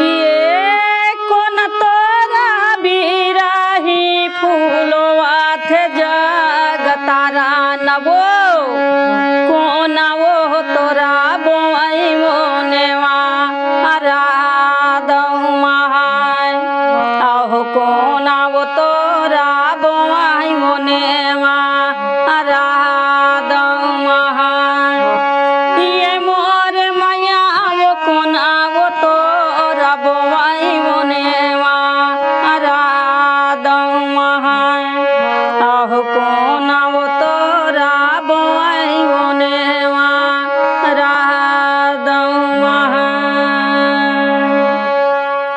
ये कोन तोरा बिरही फूलवा थे जग तारा नवो कोना वो तोरा बोई मोनेवा आराधौ महाय आहो कोना वो तोरा बोई मोनेवा आराधौ महाय ये मोर मैया वो कोना वो तोरा बोई मोनेवा आराधौ महाय आहो कोना वो तोरा बोई मोनेवा आराधौ महाय।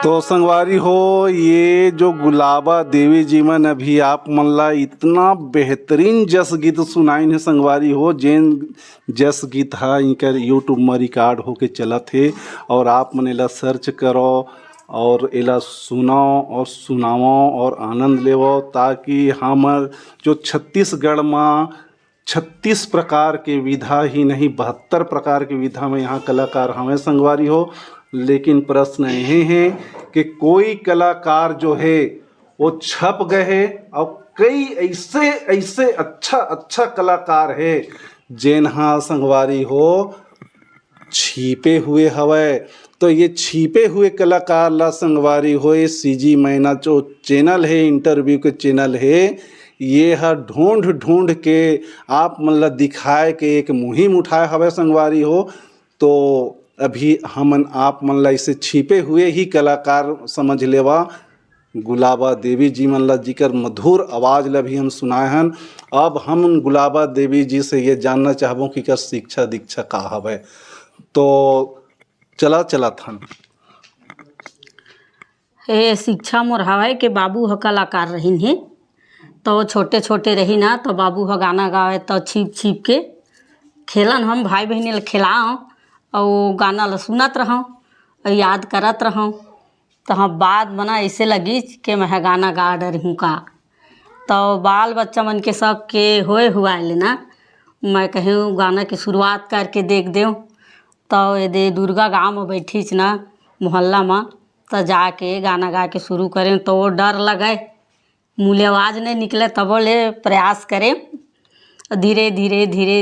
तो संगवारी हो, ये जो गुलाबा देवी जी मन अभी आप मन ला इतना बेहतरीन जस गीत सुनाइन है संगवारी हो, जेन जस गीत है इनकर यूट्यूब में रिकॉर्ड होके चलत है और आप मन एला सर्च करो और एला सुनो और सुनाओ और आनंद लेवो, ताकि हमर जो छत्तीसगढ़ में 36 प्रकार के विधा ही नहीं 72 प्रकार के विधा में यहाँ कलाकार हमें संगवारी हो। लेकिन प्रश्न यह है कि कोई कलाकार जो है वो छप गए है और कई ऐसे ऐसे अच्छा कलाकार है जेनहा संगवारी हो छिपे हुए हवै। तो ये छिपे हुए कलाकार ला संगवारी हो, ये सीजी मैना जो चैनल है, इंटरव्यू के चैनल है, ये है ढूंढ के आप मन ला दिखाए के एक मुहिम उठाए हवै संगवारी हो। तो अभी हमन आप मन ला इसे छिपे हुए ही कलाकार समझ लेवा। गुलाबा देवी जी मन ला जिकर मधुर आवाज़ ला भी हम सुनाए हन। अब हम गुलाबा देवी जी से ये जानना चाहबो कि कर शिक्षा दीक्षा का हवै। तो चला थन हे शिक्षा मोर हवै के बाबू ह कलाकार रहीन हे, तो छोटे छोटे रही ना तो बाबू ह गाना गावे तो छिप के खेलन हम भाई बहन ल खिलाऊँ और गाना ला सुनत रहूँ और याद करत रहूँ। तो हम बात बना ऐसे लगी कि मैं गाना गा डर हूँ का। तो बाल बच्चा मन के सब के होए हुआ लेना मैं कहूँ गाना की शुरुआत करके देख दूँ। तो यदि दुर्गा गाँव में बैठी ना मोहल्ला में तो जाके गाना गा के शुरू करें तो वो डर लगे, मुँह आवाज़ नहीं निकले, तब ले प्रयास करें धीरे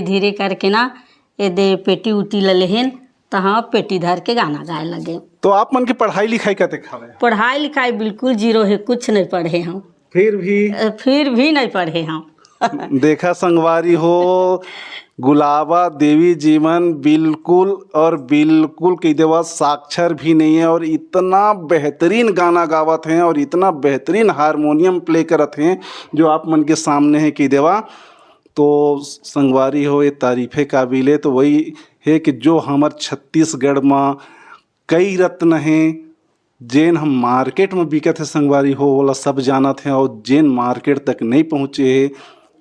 धीरे करके ना यदि पेटी उटी ले लेहन तो हाँ पेटी धर के गाना गाए लगे। तो आप मन की पढ़ाई लिखाई का दिखावे? पढ़ाई लिखाई बिल्कुल जीरो है, कुछ नहीं पढ़े हम। फिर भी नहीं पढ़े हम। देखा संगवारी हो, गुलाबा देवी जीवन बिल्कुल कह देवा साक्षर भी नहीं है और इतना बेहतरीन गाना गावत हैं और इतना बेहतरीन हारमोनियम प्ले करत हैं जो आप मन के सामने है कह देवा। तो संगवारी हो, ये तारीफ़े काबिल है। तो वही है कि जो हमार छत्तीसगढ़ में कई रत्न हैं जेन हम मार्केट में बिकत है संगवारी हो, वाला सब जानत हैं, और जेन मार्केट तक नहीं पहुँचे है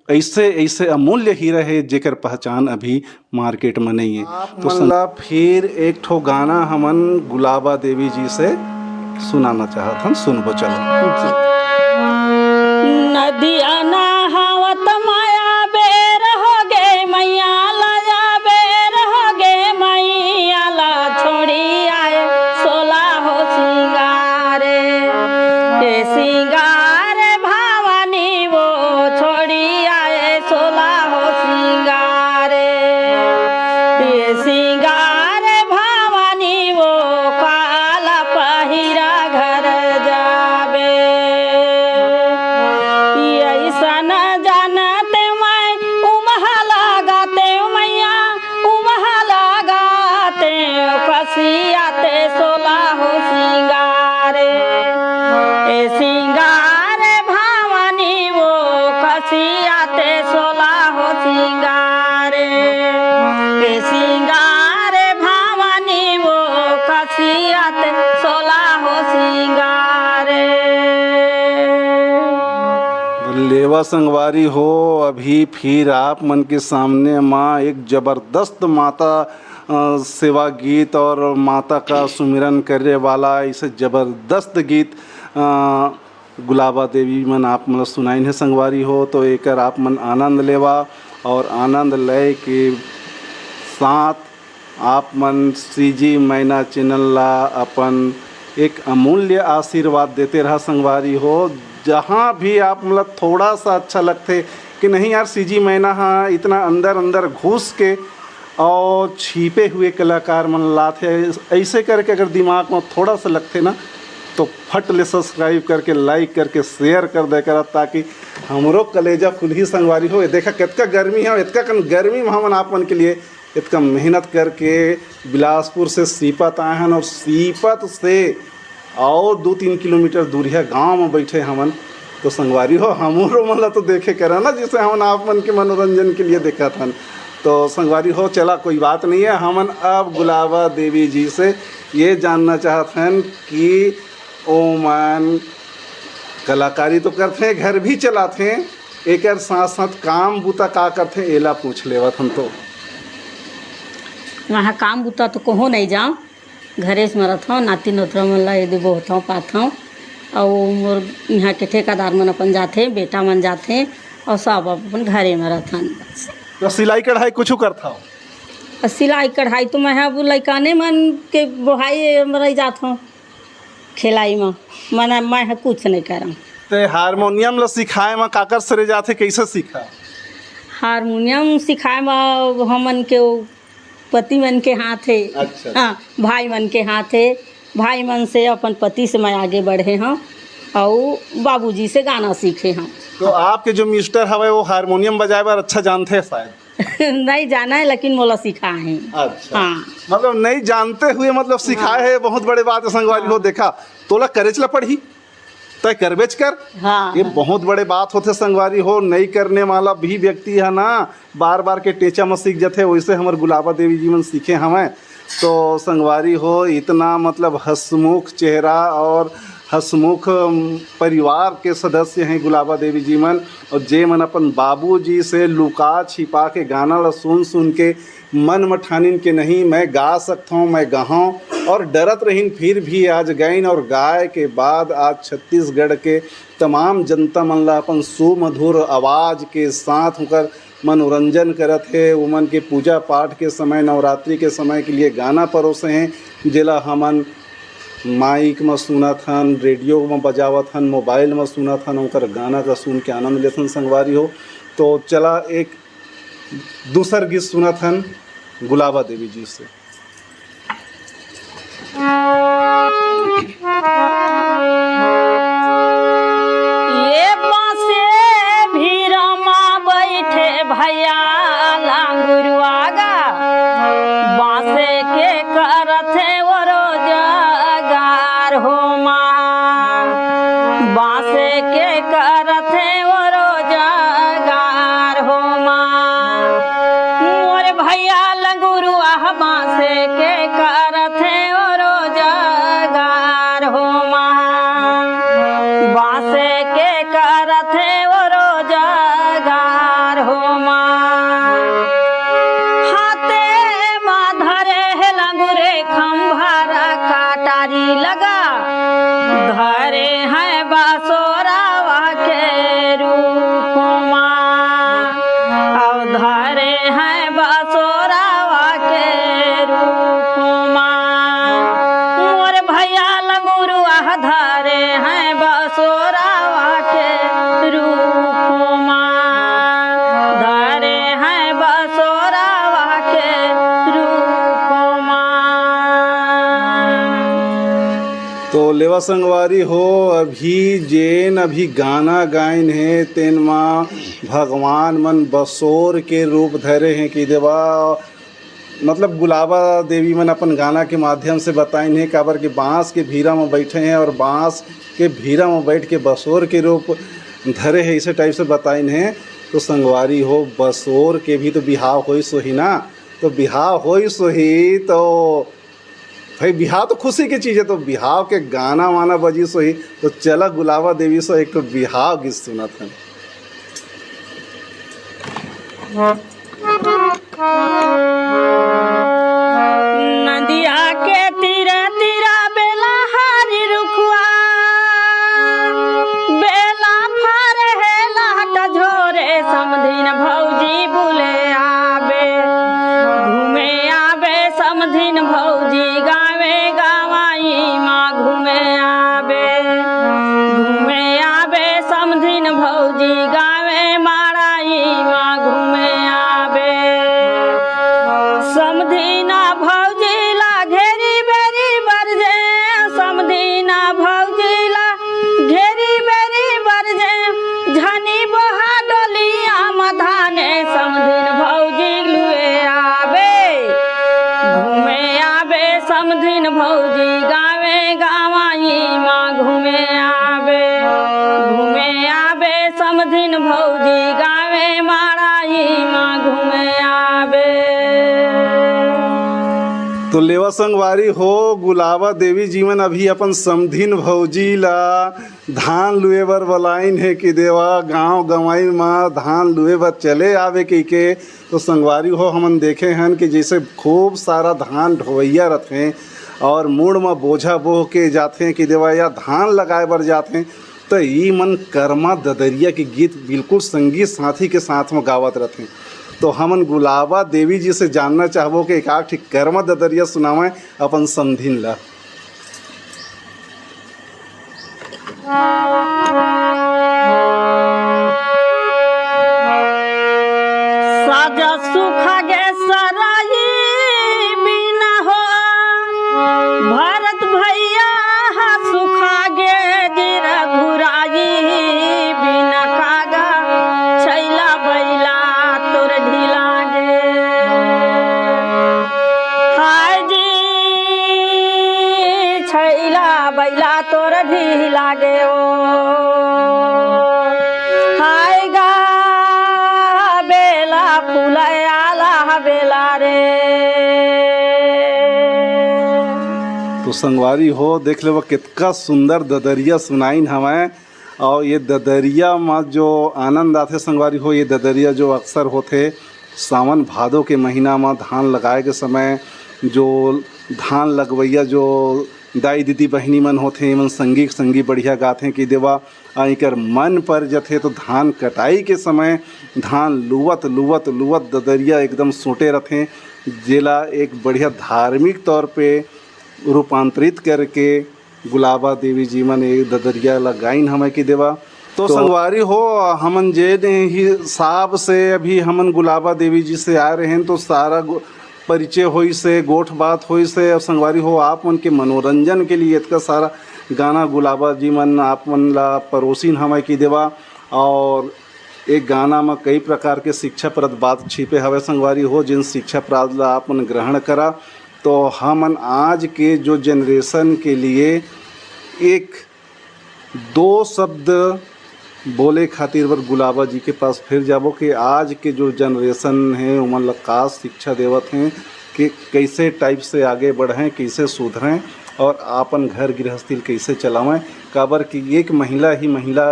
ऐसे अमूल्य हीरा है जेकर पहचान अभी मार्केट में नहीं है। तो मतलब फिर एक ठो गाना हमन गुलाबा देवी जी से सुनाना चाहत हम, सुनबो चलो। नदिया नहावत माया बेर हो गे मैया लाया बेर हो गे मैया ला छोड़ी आए सोला हो सिंगारे ए सिंगारे भावनी वो छोड़ी आए सोला हो सिंगारे ए सिंगारे भावनी वो काला पहिरा घर जाबे ऐसा न जानते मैं उमहा लगाते मैया उमहा लगाते खसियाते सोला हो सिंगारे ए सिंगारे भावनी वो खसियाते सोला हो सिंगारे ए सिंगारे भावनी वो खसियाते सोला हो सिंगारे। लेवा संगवारी हो, अभी फिर आप मन के सामने माँ एक ज़बरदस्त माता सेवा गीत और माता का सुमिरन करने वाला ऐसे ज़बरदस्त गीत गुलाबा देवी मन आप मन सुनाइन है संगवारी हो। तो एकर आप मन आनंद लेवा और आनंद लय के साथ आप मन सीजी मैना चैनल ला अपन एक अमूल्य आशीर्वाद देते रहा संगवारी हो। जहाँ भी आप मतलब थोड़ा सा अच्छा लगते कि नहीं यार सीजी मैना हाँ इतना अंदर अंदर घुस के और छिपे हुए कलाकार मन लाते, ऐसे करके अगर दिमाग में थोड़ा सा लगते ना तो फट ले सब्सक्राइब करके लाइक करके शेयर कर दे कर, ताकि हमरो कलेजा फुल ही संगवारी हो। देखा कितना गर्मी है, इतना कन गर्मी में हमन आपन के लिए इतना मेहनत करके बिलासपुर से सीपत आए हैं और सीपत से और 2-3 किलोमीटर दूरिया गांव में बैठे हमन। तो संगवारी हो हमरो मन तो देखे करा ना जिसे हमन आप मन के मनोरंजन के लिए देखा था। तो संगवारी हो चला कोई बात नहीं है, हमन अब गुलाबा देवी जी से ये जानना चाहते हैं कि ओमन कलाकारी तो करते हैं, घर भी चलाते हैं, एक साथ साथ काम बूता का करते हैं एला पूछ लेवत हम। तो वहाँ काम बुता तो कहो नहीं जाऊँ, घरे से मरत हूँ, नाती नोतरा मन ला यदि बहुत हूँ पात हूँ। और मोर यहाँ के ठेकेदार मन अपन जाते, बेटा मन जाते और सब अपन घरे में रहथन। बस तो सिलाई कढ़ाई कुछ करता हो? सिलाई कढ़ाई तो मैं अब लैकाने मन के बुहाई रह जात हूँ, खिलाई में मैं कुछ नहीं करम। ते हारमोनियम ला सिखाए में काकर सरे जाते, कैसे सीखा? हारमोनियम सिखाए में हमन के पति मन के हाथ है। अच्छा। हाँ, भाई मन के हाथ है, भाई मन से अपन पति से मैं आगे बढ़े हूँ और बाबूजी से गाना सीखे हूँ। तो आपके जो मिस्टर हवे वो हारमोनियम बजाए बार अच्छा जानते हैं शायद? नहीं जाना है लेकिन मोला सिखाए हैं। अच्छा। हाँ। मतलब नहीं जानते हुए मतलब सिखाए है, बहुत बड़े बात है संगवारी हो। देखा तोला करे चला पढ़ी तय करबेच कर। हाँ, ये बहुत बड़े बात होते संगवारी हो। नहीं करने वाला भी व्यक्ति है ना बार बार के टेचा में सीख जाते, वैसे हमारे गुलाबा देवी जी मन सीखे हमें। तो संगवारी हो इतना मतलब हंसमुख चेहरा और हंसमुख परिवार के सदस्य हैं गुलाबा देवी जी मन, और जे मन अपन बाबूजी से लुका छिपा के गाना ला सुन सुन के मन में ठानिन के नहीं मैं गा सकता हूँ, मैं गाऊँ, और डरत रहीन फिर भी आज गईन। और गाय के बाद आज छत्तीसगढ़ के तमाम जनता मन ला अपन सुमधुर आवाज़ के साथ होकर मनोरंजन करत है। उमन के पूजा पाठ के समय नवरात्रि के समय के लिए गाना परोसे हैं, जिला हमन माइक में सुनत हन, रेडियो में बजावत हन, मोबाइल में सुनत हन, उनकर गाना का सुन के आनंद लेथन संगवारी हो। तो चला एक दूसर गीत सुनत हन गुलाबा देवी जी से। ये बासे भीरमा बैठे भैया लांगुरुआगा, बासे के करथे वो रोजगार हो माँ, बासे के करथे वो रोजगार हो माँ। मोर भैया लंगुरुआ बासे के करथे वो रोजगार हो माँ, बासे के करथे वो रोजगार हो माँ। हाथे माधरे है लंगुरे खंभारा काटारी लगा, धरे हैं बासोरावा के रूप माँ, और धरे हैं बासोरावा के रूप माँ। मोर भैया लंगुरुआ धरे हैं बासोरावा के रूप माँ, धरे हैं बासोरावा के रूप माँ। तो लेवा संगवारी हो अभी गाना गायन है तेन माँ भगवान मन बसोर के रूप धरे हैं कि देवा मतलब गुलाबा देवी मन अपन गाना के माध्यम से बताइन है काबर के बाँस के भीरा में बैठे हैं और बाँस के भीरा में बैठ के बसोर के रूप धरे हैं, इसे टाइप से बताइन है। तो संगवारी हो बसोर के भी तो बिहाव होई सोही ना, तो बिहाव होई सोही तो भाई बिहाव तो खुशी की चीज़ है, तो बिहाव के गाना वाना बजी सोही। तो चला गुलाबा देवी से एक तो बिहाव गीत सुना था। नदिया के तीरा तीरा बेला हारी रुखुआ, बेला फार है लाट झोरे समधिन भौजी बुले आबे, घूमे आबे सम भौजी गावे गावाई माँ घूमे आवे समधिन भौजी गावे माराई माँ घूमे आवे समधिना भौजी ला घेरी बेरी बरजे समधिना भौजी ला घेरी बेरी बरजे झनी बहा डोलिया मधाने समधिन भौजी लुए आवे घूमे आवे समधिन भौजी गावे गावाई माँ घूमे आवे समधिन भौजी गावे माराई माँ घूमे आवे। तो लेवा संगवारी हो गुलाबा देवी जीवन अभी अपन समधिन भौजी ला धान लुए बर बलाइन है कि देवा गांव गंवाई माँ धान लुए बर चले आवे के तो संगवारी हो हमन देखे हैं कि जैसे खूब सारा धान ढोवैया रथे और मूड में बोझा बोह के जाते कि देवा या धान लगाए बर जाते तो ई मन कर्मा ददरिया के गीत बिल्कुल संगीत साथी के साथ में गावत रहते। तो हमन गुलाबा देवी जी से जानना चाहबो कि एक आठ ठीक कर्मा ददरिया सुनावें अपन समधिन ला। साजा सुखा गे सराई बिना हो भरत भैया सुखा गे जीरा घुराई बिना कागा छैला बैला तोर ढीला गे हाय जी छैला बैला तोर ढीला गे ओ हाय गा बेला फुलायाला बेला रे। तो संगवारी हो देख ले वो कितना सुंदर ददरिया सुनाइन हमें और ये ददरिया में जो आनंद आते संगवारी हो ये ददरिया जो अक्सर होते सावन भादों के महीना में धान लगाए के समय जो धान लगवैया जो दाई दीदी बहनी मन होते मन संगी बढ़िया गाते कि देवा आकर मन पर जथे तो धान कटाई के समय धान लुवत ददरिया एकदम सोटे रहते जेला एक बढ़िया धार्मिक तौर पे रूपांतरित करके गुलाबा देवी जी मन एक ददरिया लगाइन हमें कि देवा। तो संगवारी हो हमन जे ही साहब से अभी हमन गुलाबा देवी जी से आ रहे हैं तो सारा परिचय होई से गोठ बात होई से और संगवारी हो आप मन के मनोरंजन के लिए इतना सारा गाना गुलाबा जी मन आप मन ला परोसीन हमें कि देवा और एक गाना में कई प्रकार के शिक्षाप्रद बात छिपे हवे संगवारी हो जिन शिक्षाप्रद ला आप मन ग्रहण करा। तो हमन आज के जो जनरेशन के लिए एक दो शब्द बोले खातिर बर गुलाबा जी के पास फिर जाबो कि आज के जो जनरेशन है उमन ला का शिक्षा देवत हैं कि कैसे टाइप से आगे बढ़ें कैसे सुधरें और आपन घर गृहस्थी कैसे चलावें काबर कि एक महिला ही महिला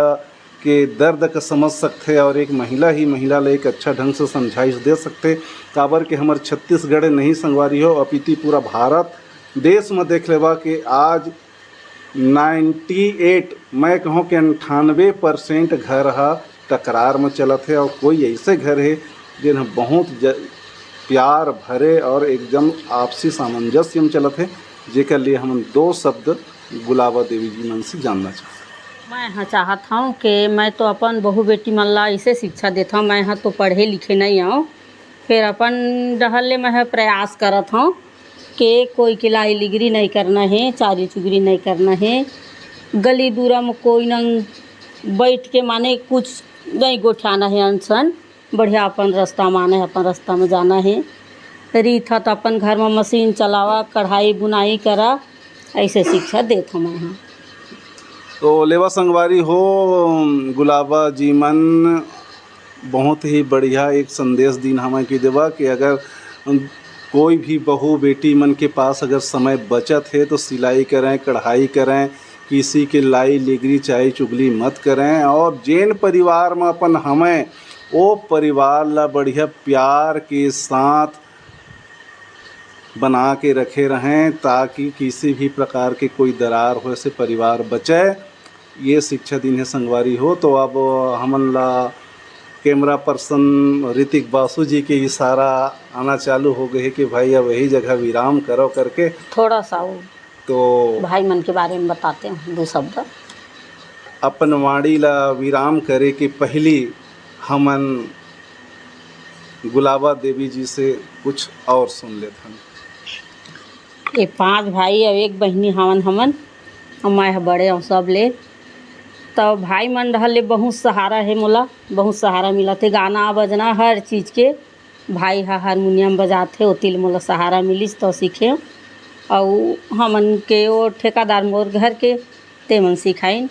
के दर्द का समझ सकते और एक महिला ही महिला ले एक अच्छा ढंग से समझाइश दे सकते काबर के हमारे छत्तीसगढ़ नहीं संगवारी हो अपिति पूरा भारत देश में देख लेवा कि आज 98 मैं कहूँ कि 98% घर हा टकरार में चलत है और कोई ऐसे घर है जिन्हें बहुत प्यार भरे और एकदम आपसी सामंजस्य में चलत है जेकर लिए हम दो शब्द गुलाबा देवी जी मन से जानना चाहते। मैं हाँ चाहत हूँ कि मैं तो अपन बहू बेटी मन ला ऐसे शिक्षा देता हूँ मैं हाँ तो पढ़े लिखे नहीं हूँ फिर अपन डहल मैं प्रयास करत हूँ कि कोई किलाई लिगरी नहीं करना है चारी चुगरी नहीं करना है गली दूरा में कोई न बैठ के माने कुछ नहीं गोठाना है अनसन बढ़िया अपन रास्ता माने अपन रास्ता में जाना है रीत तो अपन घर में मशीन चलावा कढ़ाई बुनाई करा ऐसे शिक्षा देता हूँ मैं हाँ। तो लेवा संगवारी हो गुलाबा जी मन बहुत ही बढ़िया एक संदेश दिन हमें की देवा कि अगर कोई भी बहू बेटी मन के पास अगर समय बचत है तो सिलाई करें कढ़ाई करें किसी के लाई लिगरी चाय चुगली मत करें और जैन परिवार में अपन हमें वो परिवार ला बढ़िया प्यार के साथ बना के रखे रहें ताकि किसी भी प्रकार के कोई दरार हो से परिवार बचे ये शिक्षा दिन है संगवारी हो। तो अब हमन ला कैमरा पर्सन ऋतिक बासु जी के इशारा आना चालू हो गए कि भाई अब यही जगह विराम करो करके। थोड़ा सा वो तो भाई मन के बारे में बताते हैं 2 शब्द। अपन वाणी ला विराम करे कि पहली हमन गुलाबा देवी जी से कुछ और सुन लेते हैं। ये 5 भाई और 1 बहनी हवन हमन, और मैं बड़े हूँ सब ले। तो भाई मन रहल ले बहुत सहारा है, मोला बहुत सहारा मिला थे, गाना बजना हर चीज़ के। भाई हारमोनियम बजाते ओतिल मोला सहारा मिलिस तो सीखे। और हमन के वो ठेकेदार मोर घर के ते मन सिखाइन।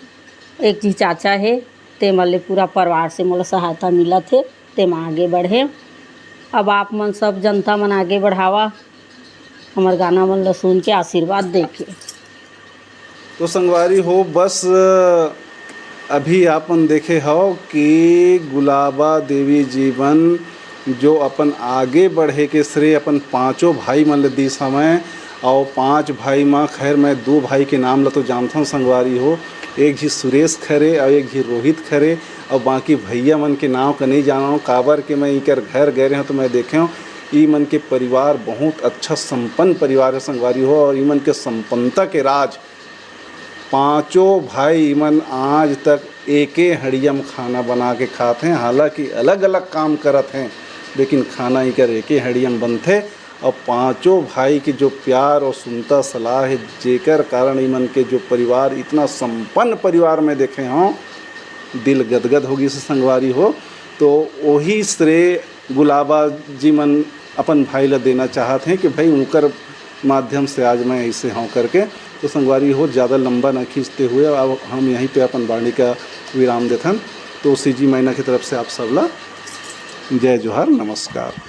एक जी चाचा है ते मन ले पूरा परिवार से मोला सहायता मिला थे, ते मन आगे बढ़े। अब आप मन सब जनता मन आगे बढ़ावा, हमार गाना मन ला सुन के आशीर्वाद दे के। तो संगवारी हो, बस अभी आपन देखे हो कि गुलाबा देवी जीवन जो अपन आगे बढ़े के श्रेय अपन 5 भाई मन ले दी समय। और 5 भाई में खैर मैं 2 भाई के नाम ला तो जानता हूँ संगवारी हो, एक जी सुरेश खरे और एक जी रोहित खरे, और बाकी भैया मन के नाम का नहीं जाना हूँ। काबर के मैं इकर घर गए रहे तो मैं देखे हूँ ई मन के परिवार बहुत अच्छा संपन्न परिवार है संगवारी हो। और ईमन के संपन्नता के राज 5 भाई ईमन आज तक एक हड़िया में खाना बना के खाते हैं। हालांकि अलग अलग काम करत हैं लेकिन खाना इकर एक हड़िया में बनते। और 5 भाई की जो प्यार और सुनता सलाह है जेकर कारण ईमन के जो परिवार इतना संपन्न परिवार में देखे हों, दिल गदगद होगी से संगवारी हो। तो वही श्रेय गुलाबा जी मन अपन भाई ला देना चाहते हैं कि भाई उनकर माध्यम से आज मैं ऐसे हों करके। तो संगवारी हो, ज़्यादा लंबा न खींचते हुए अब हम यहीं पे अपन वाणी का विराम देथन। तो सीजी मैना की तरफ से आप सबला जय जोहार, नमस्कार।